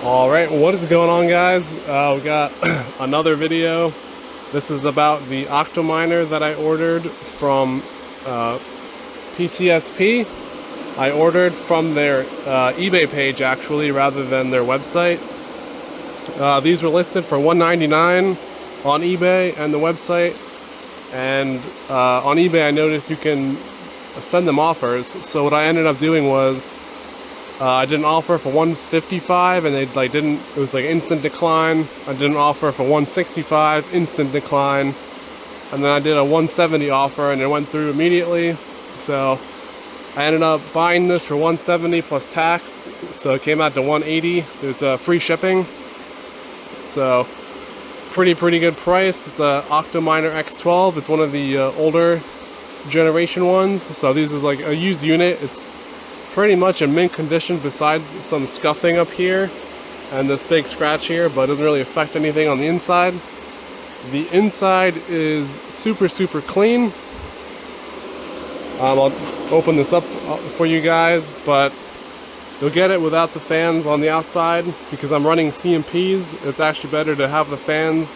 Alright, what is going on, guys? We got another video. This is about the Octominer that I ordered from PCSP. I ordered from their eBay page actually rather than their website. These were listed for $199 on eBay and the website, and on eBay I noticed you can send them offers. So what I ended up doing was I did an offer for $155 and they didn't, it was like instant decline. I did an offer for $165, instant decline, and then I did a $170 offer and it went through immediately. So I ended up buying this for $170 plus tax, so it came out to $180. There's free shipping, so pretty good price. It's a Octominer X12. It's one of the older generation ones, so this is like a used unit. It's pretty much in mint condition besides some scuffing up here and this big scratch here, but it doesn't really affect anything on the inside. The inside is super clean. I'll open this up for you guys, but you'll get it without the fans on the outside because I'm running CMPs. It's actually better to have the fans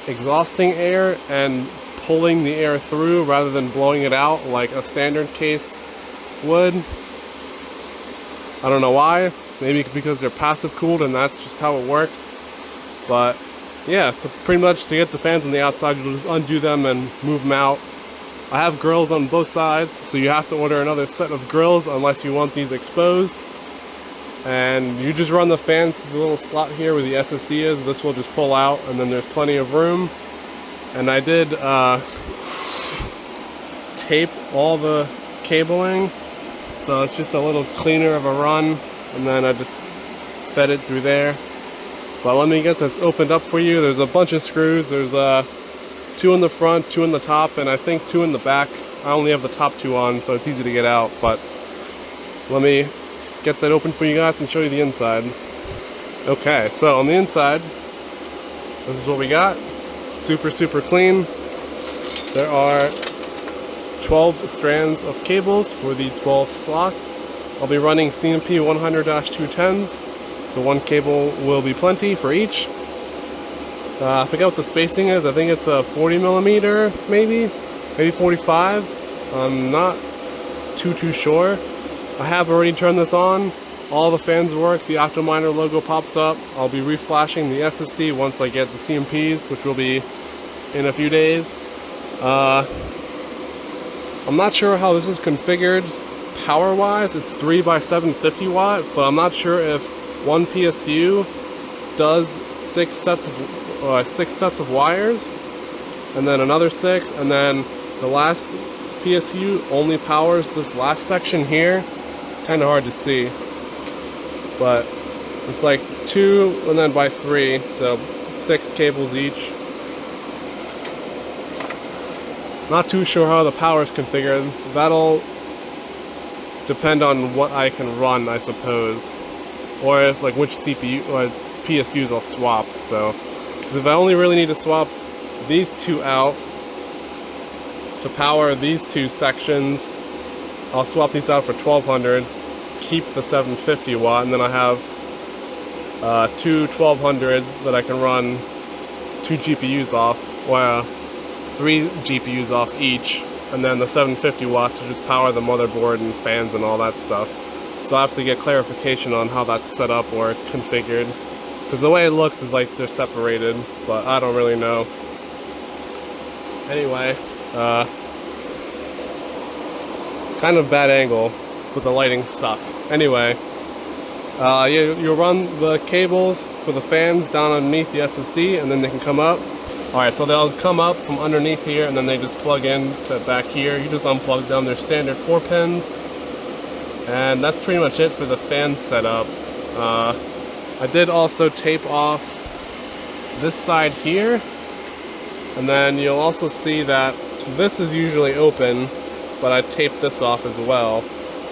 exhausting air and pulling the air through rather than blowing it out like a standard case would. I don't know why, maybe because they're passive cooled and that's just how it works. But yeah, so pretty much to get the fans on the outside, you'll just undo them and move them out. I have grills on both sides, so you have to order another set of grills unless you want these exposed. And you just run the fans to the little slot here where the SSD is. This will just pull out and then there's plenty of room. And I did tape all the cabling, so it's just a little cleaner of a run, and then I just fed it through there. But let me get this opened up for you. There's a bunch of screws. There's 2 in the front, 2 in the top, and I think 2 in the back. I only have the top 2 on, so it's easy to get out, but let me get that open for you guys and show you the inside. Okay, so on the inside, this is what we got. Super clean. There are 12 strands of cables for the 12 slots. I'll be running CMP 100-210s, so one cable will be plenty for each. I forget what the spacing is. I think it's a 40mm, maybe 45. I'm not too sure. I have already turned this on. All the fans work. The Octominer logo pops up. I'll be reflashing the SSD once I get the CMPs, which will be in a few days. I'm not sure how this is configured power-wise. It's 3x750 watt, but I'm not sure if one PSU does 6 sets of wires, and then another 6, and then the last PSU only powers this last section here. Kind of hard to see, but it's like 2 and then by 3, so 6 cables each. Not too sure how the power is configured. That'll depend on what I can run, I suppose, or if like which CPU or PSUs I'll swap. So, because if I only really need to swap these 2 out to power these 2 sections, I'll swap these out for 1200s, keep the 750 watt, and then I have 2 1200s that I can run 2 GPUs off. Well, 3 GPUs off each, and then the 750 watt to just power the motherboard and fans and all that stuff. So I have to get clarification on how that's set up or configured, because the way it looks is like they're separated, but I don't really know. Anyway, kind of bad angle, but the lighting sucks. Anyway, you run the cables for the fans down underneath the SSD, and then they can come up. Alright, so they'll come up from underneath here, and then they just plug in to back here. You just unplug them. They're standard 4 pins. And that's pretty much it for the fan setup. I did also tape off this side here. And then you'll also see that this is usually open, but I taped this off as well.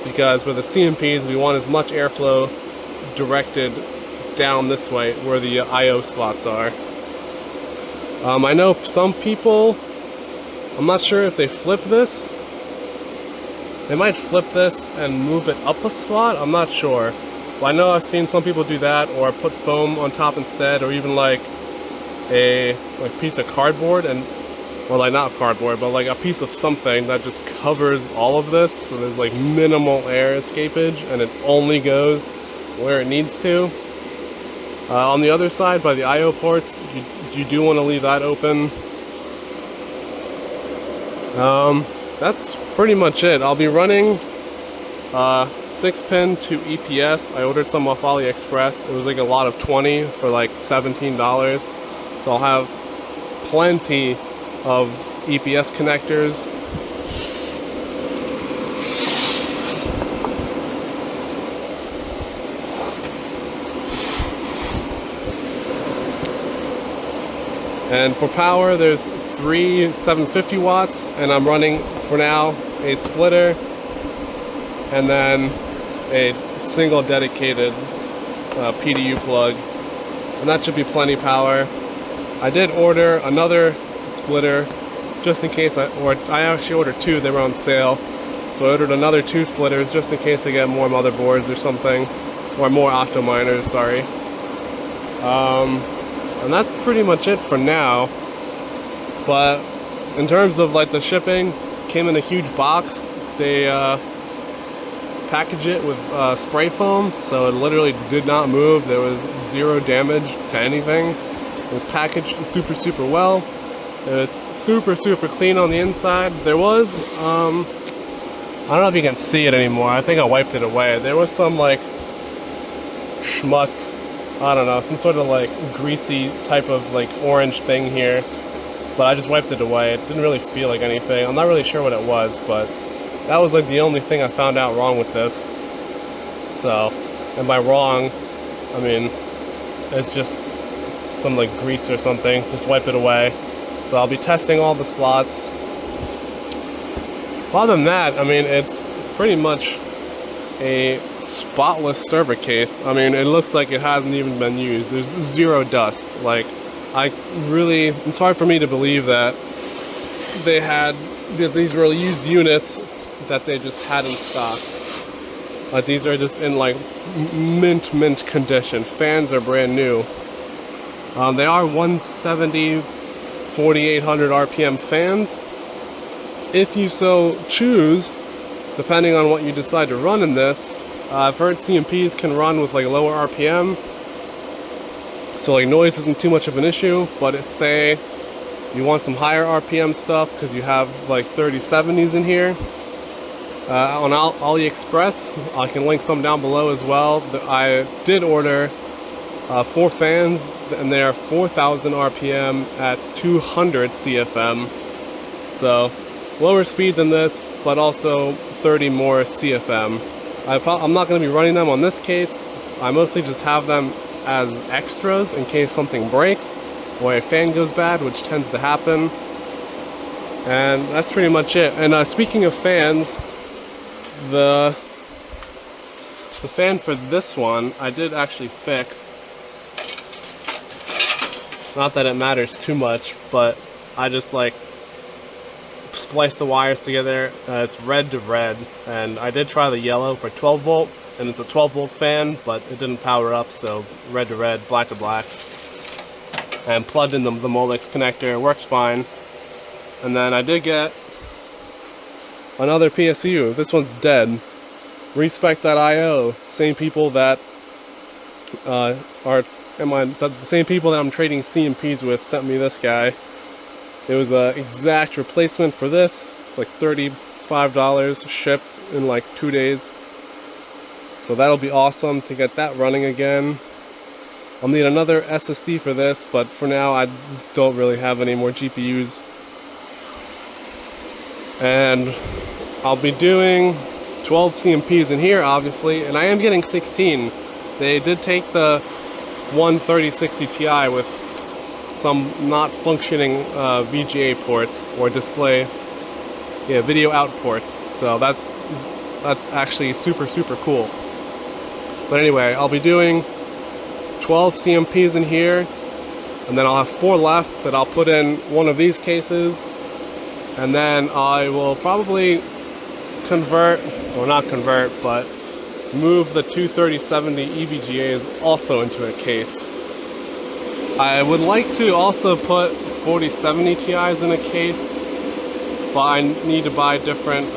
Because with the CMPs, we want as much airflow directed down this way where the I/O slots are. I know some people, I'm not sure if they flip this. They might flip this and move it up a slot, I'm not sure. Well, I know I've seen some people do that, or put foam on top instead, or even like a piece of cardboard, and or like not cardboard, but like a piece of something that just covers all of this, so there's like minimal air escapage, and it only goes where it needs to. On the other side, by the I/O ports, you do want to leave that open. That's pretty much it. I'll be running 6-pin to EPS. I ordered some off AliExpress. It was like a lot of 20 for like $17. So I'll have plenty of EPS connectors. And for power, there's 3 750 watts, and I'm running for now a splitter and then a single dedicated PDU plug, and that should be plenty power. I did order another splitter just in case I actually ordered 2, they were on sale, so I ordered another 2 splitters just in case I get more motherboards or something, or more Octominers, sorry. And that's pretty much it for now. But in terms of like the shipping, came in a huge box. They packaged it with spray foam, so it literally did not move. There was 0 damage to anything. It was packaged super well. It's super clean on the inside. There was I don't know if you can see it anymore. I think I wiped it away. There was some like schmutz, I don't know, some sort of like greasy type of like orange thing here, but I just wiped it away. It didn't really feel like anything. I'm not really sure what it was, but that was like the only thing I found out wrong with this. So, and by wrong, I mean it's just some like grease or something. Just wipe it away. So I'll be testing all the slots. Other than that, I mean, it's pretty much a spotless server case. I mean, it looks like it hasn't even been used. There's 0 dust. Like, it's hard for me to believe that these were used units that they just had in stock. Like, these are just in like mint condition. Fans are brand new. They are 170, 4800 RPM fans. If you so choose, depending on what you decide to run in this. I've heard CMPs can run with like lower RPM, so like noise isn't too much of an issue, but it's, say you want some higher RPM stuff because you have like 3070s in here. On AliExpress, I can link some down below as well. I did order 4 fans, and they are 4000 RPM at 200 CFM. So lower speed than this, but also 30 more CFM. I'm not going to be running them on this case. I mostly just have them as extras in case something breaks or a fan goes bad, which tends to happen. And that's pretty much it. And speaking of fans, the fan for this one I did actually fix. Not that it matters too much, but I just like splice the wires together. It's red to red, and I did try the yellow for 12 volt, and it's a 12 volt fan, but it didn't power up, so red to red, black to black. And plugged in the Molex connector, it works fine. And then I did get another PSU. This one's dead. Respect.io, same people that the same people that I'm trading CMPs with sent me this guy. It was an exact replacement for this. It's like $35 shipped in like 2 days. So that'll be awesome to get that running again. I'll need another SSD for this, but for now I don't really have any more GPUs. And I'll be doing 12 CMPs in here, obviously, and I am getting 16. They did take the 3060 Ti with some not functioning VGA ports or display, video out ports. So that's actually super cool. But anyway, I'll be doing 12 CMPs in here, and then I'll have 4 left that I'll put in one of these cases, and then I will probably convert, or not convert, but move the 23070 EVGAs also into a case. I would like to also put 4070 Ti's in a case, but I need to buy different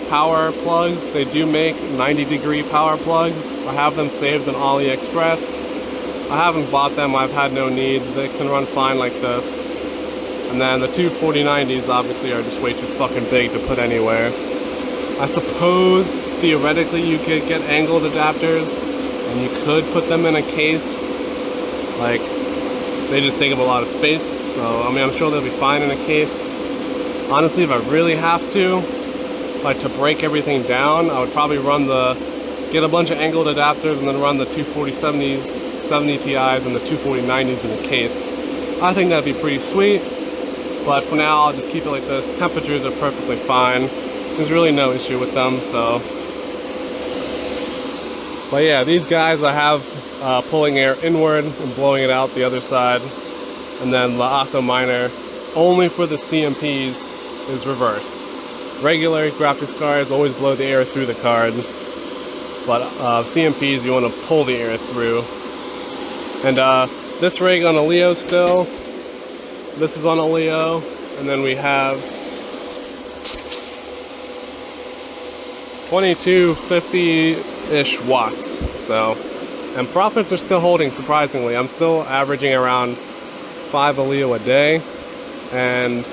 power plugs. They do make 90-degree power plugs. I have them saved on AliExpress. I haven't bought them, I've had no need. They can run fine like this. And then the two 4090s obviously are just way too fucking big to put anywhere. I suppose theoretically you could get angled adapters and you could put them in a case. Like, they just take up a lot of space. So, I mean, I'm sure they'll be fine in a case. Honestly, if I really have to, like to break everything down, I would probably get a bunch of angled adapters and then run the two 4070s, 70 Ti's and the two 4090s in a case. I think that'd be pretty sweet, but for now I'll just keep it like this. Temperatures are perfectly fine. There's really no issue with them, so. But yeah, these guys I have pulling air inward and blowing it out the other side. And then the Octominer, only for the CMPs, is reversed. Regular graphics cards always blow the air through the card, but CMPs you want to pull the air through. And this rig on a Leo still, this is on a Leo, and then we have 2250-ish watts. So, and profits are still holding surprisingly. I'm still averaging around 5 a Leo a day, and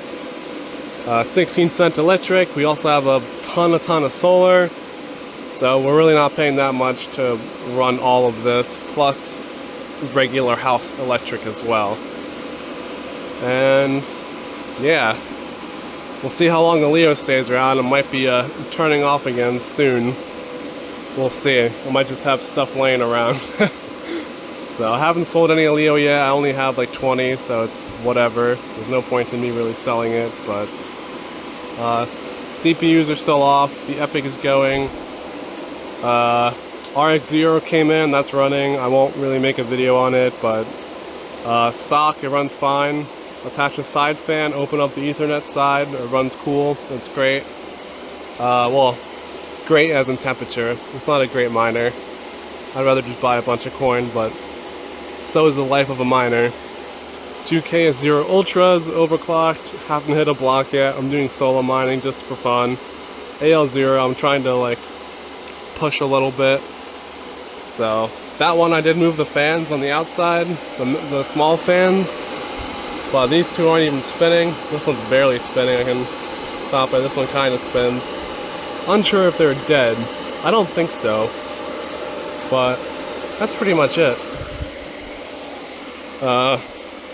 16-cent electric. We also have a ton of solar, so we're really not paying that much to run all of this, plus regular house electric as well. And yeah, we'll see how long the Leo stays around. It might be turning off again soon. We'll see. I might just have stuff laying around. So I haven't sold any Leo yet. I only have like 20, so it's whatever. There's no point in me really selling it, but CPUs are still off. The Epic is going. RX0 came in, that's running. I won't really make a video on it, but stock, it runs fine. Attach a side fan, open up the Ethernet side, it runs cool, it's great. Well, great as in temperature. It's not a great miner. I'd rather just buy a bunch of coin, but so is the life of a miner. 2K is 0 ultras, overclocked, haven't hit a block yet. I'm doing solo mining just for fun. AL0, I'm trying to like push a little bit. So that one I did move the fans on the outside, the small fans, but these two aren't even spinning. This one's barely spinning. I can stop it. This one kind of spins. Unsure if they're dead. I don't think so, but that's pretty much it.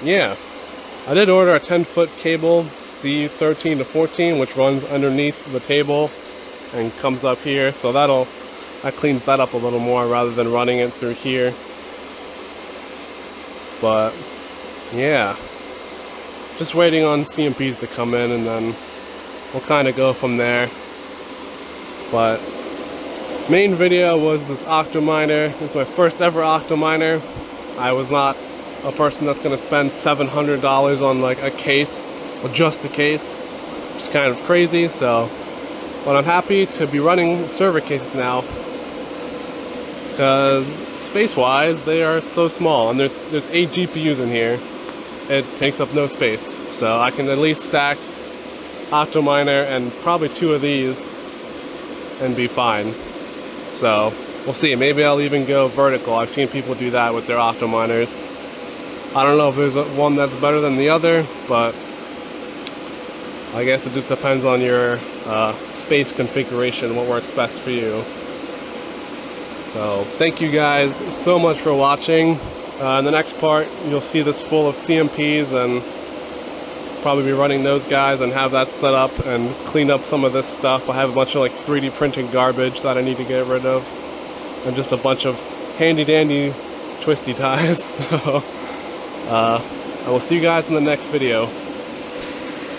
Yeah, I did order a 10-foot cable, C13 to 14, which runs underneath the table and comes up here, so that cleans that up a little more rather than running it through here. But yeah, just waiting on CMPs to come in, and then we'll kind of go from there. But main video was this Octominer. It's my first ever Octominer. I was not a person that's going to spend $700 on like a case, or just a case, which is kind of crazy. So, but I'm happy to be running server cases now, because space-wise they are so small, and there's 8 GPUs in here. It takes up no space, so I can at least stack Octominer and probably 2 of these and be fine. So we'll see. Maybe I'll even go vertical. I've seen people do that with their Octominers. I don't know if there's one that's better than the other, but I guess it just depends on your space configuration, what works best for you. So thank you guys so much for watching. In the next part you'll see this full of CMPs, and probably be running those guys and have that set up and clean up some of this stuff. I have a bunch of like 3D printing garbage that I need to get rid of, and just a bunch of handy dandy twisty ties. So I will see you guys in the next video.